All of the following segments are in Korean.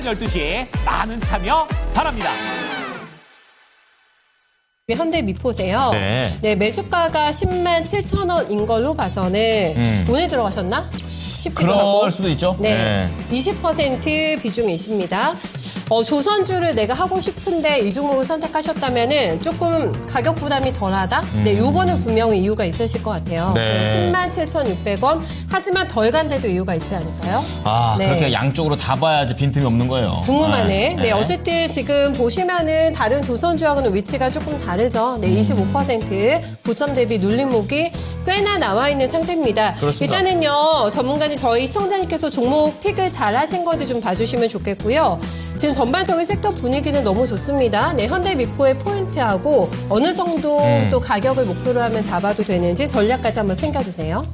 12시 많은 참여 바랍니다. 현대 미포세요. 네. 네, 매수가가 10만 7천 원인 걸로 봐서는 오늘 들어가셨나? 싶기도 하고. 그럴 수도 있죠. 네, 20% 비중이십니다. 조선주를 내가 하고 싶은데 이 종목을 선택하셨다면은 조금 가격 부담이 덜하다? 네, 요거는 분명히 이유가 있으실 것 같아요. 네. 10만 7,600원. 하지만 덜 간데도 이유가 있지 않을까요? 아, 네. 그렇게 양쪽으로 다 봐야지 빈틈이 없는 거예요. 궁금하네. 네, 어쨌든 지금 보시면은 다른 조선주하고는 위치가 조금 다르죠. 네, 25% 고점 대비 눌림목이 꽤나 나와 있는 상태입니다. 그렇습니다. 일단은요, 전문가님 저희 시청자님께서 종목 픽을 잘 하신 건지 좀 봐주시면 좋겠고요. 지금 전반적인 섹터 분위기는 너무 좋습니다. 네, 현대미포의 포인트하고 어느 정도 또 가격을 목표로 하면 잡아도 되는지 전략까지 한번 챙겨주세요.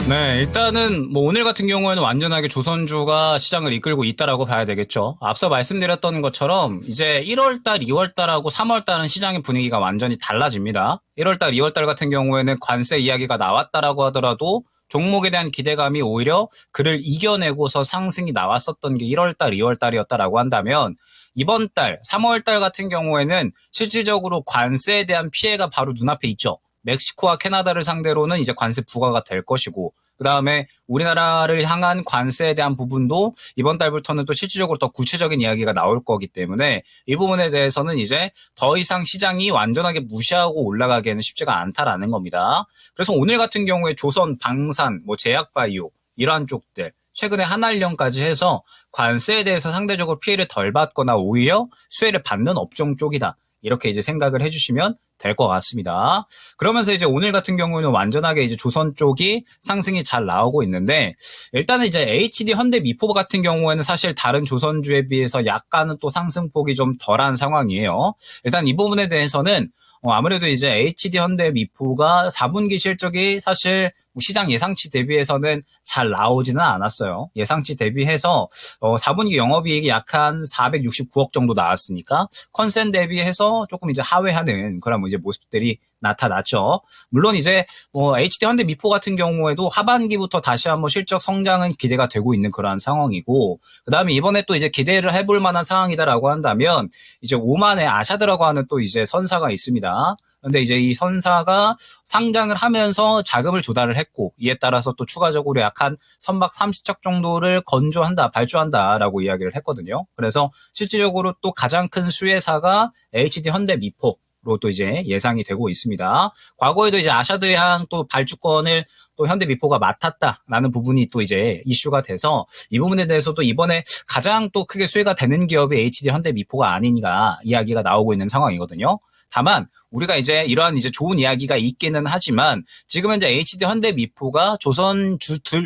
네, 일단은 뭐 오늘 같은 경우에는 완전하게 조선주가 시장을 이끌고 있다라고 봐야 되겠죠. 앞서 말씀드렸던 것처럼 이제 1월달, 2월달하고 3월달은 시장의 분위기가 완전히 달라집니다. 1월달, 2월달 같은 경우에는 관세 이야기가 나왔다라고 하더라도 종목에 대한 기대감이 오히려 그를 이겨내고서 상승이 나왔었던 게 1월달, 2월달이었다라고 한다면 이번 달, 3월달 같은 경우에는 실질적으로 관세에 대한 피해가 바로 눈앞에 있죠. 멕시코와 캐나다를 상대로는 이제 관세 부과가 될 것이고 그다음에 우리나라를 향한 관세에 대한 부분도 이번 달부터는 또 실질적으로 더 구체적인 이야기가 나올 거기 때문에 이 부분에 대해서는 이제 더 이상 시장이 완전하게 무시하고 올라가기에는 쉽지가 않다라는 겁니다. 그래서 오늘 같은 경우에 조선, 방산, 뭐 제약바이오 이러한 쪽들 최근에 한알령까지 해서 관세에 대해서 상대적으로 피해를 덜 받거나 오히려 수혜를 받는 업종 쪽이다. 이렇게 이제 생각을 해주시면 될 것 같습니다. 그러면서 이제 오늘 같은 경우는 완전하게 이제 조선 쪽이 상승이 잘 나오고 있는데 일단은 이제 HD 현대미포 같은 경우에는 사실 다른 조선주에 비해서 약간은 또 상승폭이 좀 덜한 상황이에요. 일단 이 부분에 대해서는 아무래도 이제 HD 현대미포가 4분기 실적이 사실 시장 예상치 대비해서는 잘 나오지는 않았어요. 예상치 대비해서 4분기 영업이익이 약 한 469억 정도 나왔으니까 컨센 대비해서 조금 이제 하회하는 그런 이제 모습들이 나타났죠. 물론 이제 HD 현대미포 같은 경우에도 하반기부터 다시 한번 실적 성장은 기대가 되고 있는 그러한 상황이고 그다음에 이번에 또 이제 기대를 해볼 만한 상황이다라고 한다면 이제 오만의 아샤드라고 하는 또 이제 선사가 있습니다. 근데 이제 이 선사가 상장을 하면서 자금을 조달을 했고 이에 따라서 또 추가적으로 약 한 선박 30척 정도를 건조한다, 발주한다라고 이야기를 했거든요. 그래서 실질적으로 또 가장 큰 수혜사가 HD 현대미포 로 또 이제 예상이 되고 있습니다. 과거에도 이제 아샤드양 또 발주권을 또 현대미포가 맡았다라는 부분이 또 이제 이슈가 돼서 이 부분에 대해서도 이번에 가장 또 크게 수혜가 되는 기업이 HD 현대미포가 아닌가 이야기가 나오고 있는 상황이거든요. 다만 우리가 이제 이러한 이제 좋은 이야기가 있기는 하지만 지금 현재 HD 현대미포가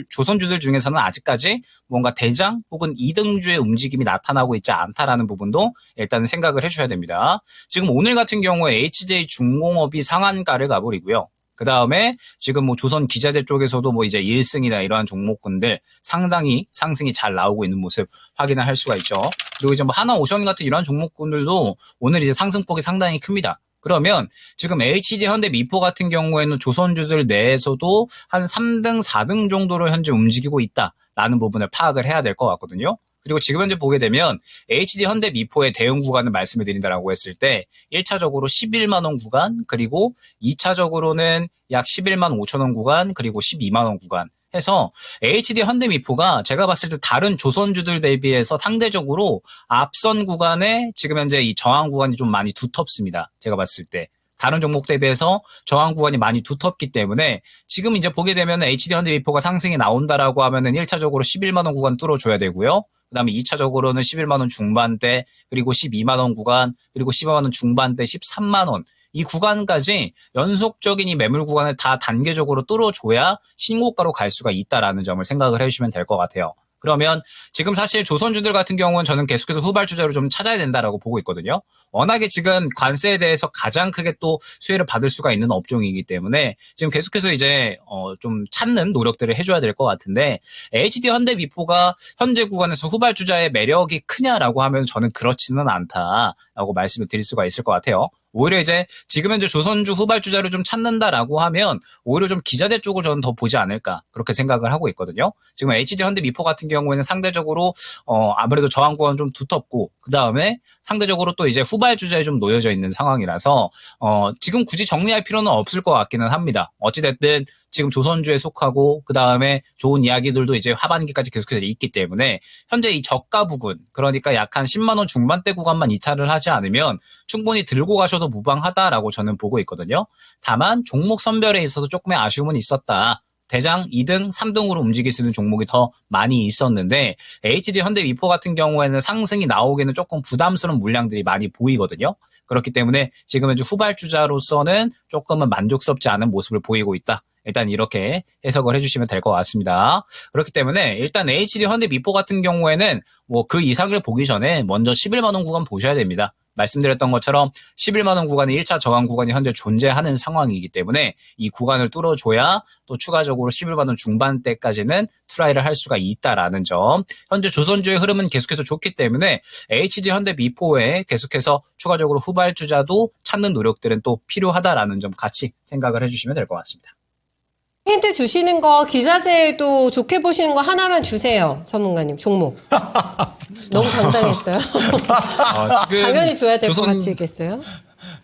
조선주들 중에서는 아직까지 뭔가 대장 혹은 2등주의 움직임이 나타나고 있지 않다라는 부분도 일단은 생각을 해줘야 됩니다. 지금 오늘 같은 경우에 HJ중공업이 상한가를 가버리고요. 그 다음에 지금 뭐 조선 기자재 쪽에서도 뭐 이제 1승이나 이러한 종목군들 상당히 상승이 잘 나오고 있는 모습 확인을 할 수가 있죠. 그리고 이제 뭐 하나오션 같은 이러한 종목군들도 오늘 이제 상승폭이 상당히 큽니다. 그러면 지금 HD 현대미포 같은 경우에는 조선주들 내에서도 한 3등, 4등 정도로 현재 움직이고 있다라는 부분을 파악을 해야 될 것 같거든요. 그리고 지금 현재 보게 되면 HD 현대미포의 대응 구간을 말씀을 드린다라고 했을 때 1차적으로 11만 원 구간 그리고 2차적으로는 약 11만 5천 원 구간 그리고 12만 원 구간 해서 HD 현대미포가 제가 봤을 때 다른 조선주들 대비해서 상대적으로 앞선 구간에 지금 현재 이 저항 구간이 좀 많이 두텁습니다. 제가 봤을 때. 다른 종목 대비해서 저항 구간이 많이 두텁기 때문에 지금 이제 보게 되면 HD 현대미포가 상승이 나온다라고 하면은 1차적으로 11만 원 구간 뚫어줘야 되고요. 그다음에 2차적으로는 11만 원 중반대 그리고 12만 원 구간 그리고 15만 원 중반대 13만 원 이 구간까지 연속적인 이 매물 구간을 다 단계적으로 뚫어줘야 신고가로 갈 수가 있다라는 점을 생각을 해주시면 될 것 같아요. 그러면 지금 사실 조선주들 같은 경우는 저는 계속해서 후발주자로 좀 찾아야 된다라고 보고 있거든요. 워낙에 지금 관세에 대해서 가장 크게 또 수혜를 받을 수가 있는 업종이기 때문에 지금 계속해서 이제 좀 찾는 노력들을 해줘야 될 것 같은데 HD 현대미포가 현재 구간에서 후발주자의 매력이 크냐라고 하면 저는 그렇지는 않다라고 말씀을 드릴 수가 있을 것 같아요. 오히려 이제 지금 현재 조선주 후발주자를 좀 찾는다라고 하면 오히려 좀 기자재 쪽을 저는 더 보지 않을까 그렇게 생각을 하고 있거든요. 지금 HD 현대미포 같은 경우에는 상대적으로 아무래도 저항 구간 좀 두텁고 그 다음에 상대적으로 또 이제 후발주자에 좀 놓여져 있는 상황이라서 지금 굳이 정리할 필요는 없을 것 같기는 합니다. 어찌됐든 지금 조선주에 속하고 그 다음에 좋은 이야기들도 이제 하반기까지 계속해서 있기 때문에 현재 이 저가 부근 그러니까 약 한 10만 원 중반대 구간만 이탈을 하지 않으면 충분히 들고 가셔도 무방하다라고 저는 보고 있거든요. 다만 종목 선별에 있어서 조금의 아쉬움은 있었다. 대장 2등, 3등으로 움직일 수 있는 종목이 더 많이 있었는데 HD 현대미포 같은 경우에는 상승이 나오기는 조금 부담스러운 물량들이 많이 보이거든요. 그렇기 때문에 지금 현재 후발주자로서는 조금은 만족스럽지 않은 모습을 보이고 있다. 일단 이렇게 해석을 해주시면 될 것 같습니다. 그렇기 때문에 일단 HD 현대미포 같은 경우에는 뭐 그 이상을 보기 전에 먼저 11만 원 구간 보셔야 됩니다. 말씀드렸던 것처럼 11만 원 구간이 1차 저항 구간이 현재 존재하는 상황이기 때문에 이 구간을 뚫어줘야 또 추가적으로 11만 원 중반대까지는 트라이를 할 수가 있다라는 점. 현재 조선주의 흐름은 계속해서 좋기 때문에 HD 현대미포에 계속해서 추가적으로 후발주자도 찾는 노력들은 또 필요하다라는 점 같이 생각을 해주시면 될 것 같습니다. 힌트 주시는 거 기자재도 좋게 보시는 거 하나만 주세요. 전문가님 종목. 너무 당당했어요. 지금 당연히 줘야 될 것 조선- 같이겠어요.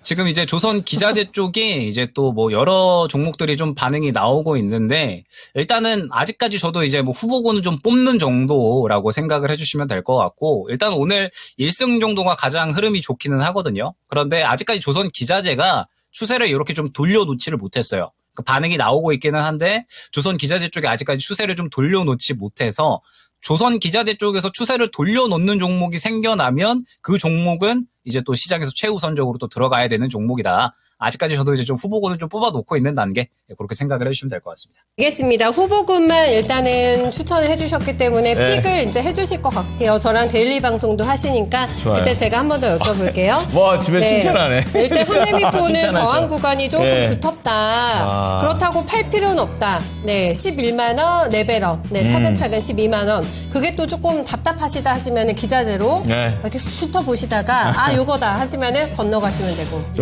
지금 이제 조선 기자재 쪽이 이제 또 뭐 여러 종목들이 좀 반응이 나오고 있는데 일단은 아직까지 저도 이제 뭐 후보군은 좀 뽑는 정도라고 생각을 해주시면 될 것 같고 일단 오늘 1승 정도가 가장 흐름이 좋기는 하거든요. 그런데 아직까지 조선 기자재가 추세를 이렇게 좀 돌려놓지를 못했어요. 그 반응이 나오고 있기는 한데 조선 기자재 쪽이 아직까지 추세를 좀 돌려놓지 못해서 조선 기자재 쪽에서 추세를 돌려놓는 종목이 생겨나면 그 종목은 이제 또 시장에서 최우선적으로 또 들어가야 되는 종목이다. 아직까지 저도 이제 좀 후보군을 좀 뽑아놓고 있는 단계 그렇게 생각을 해주시면 될 것 같습니다. 알겠습니다. 후보군만 일단은 추천을 해주셨기 때문에 네. 픽을 이제 해주실 것 같아요. 저랑 데일리 방송도 하시니까 좋아요. 그때 제가 한 번 더 여쭤볼게요. 와, 집에 칭찬하네. 일단 현대미포는 칭찬하셔. 저항 구간이 조금 네. 두텁다. 아. 그렇다고 팔 필요는 없다. 네, 11만 원 레벨업. 네, 차근차근 12만 원. 그게 또 조금 답답하시다 하시면은 기자재로 네. 이렇게 훑어 보시다가 아 요거다 하시면은 건너가시면 되고. 네.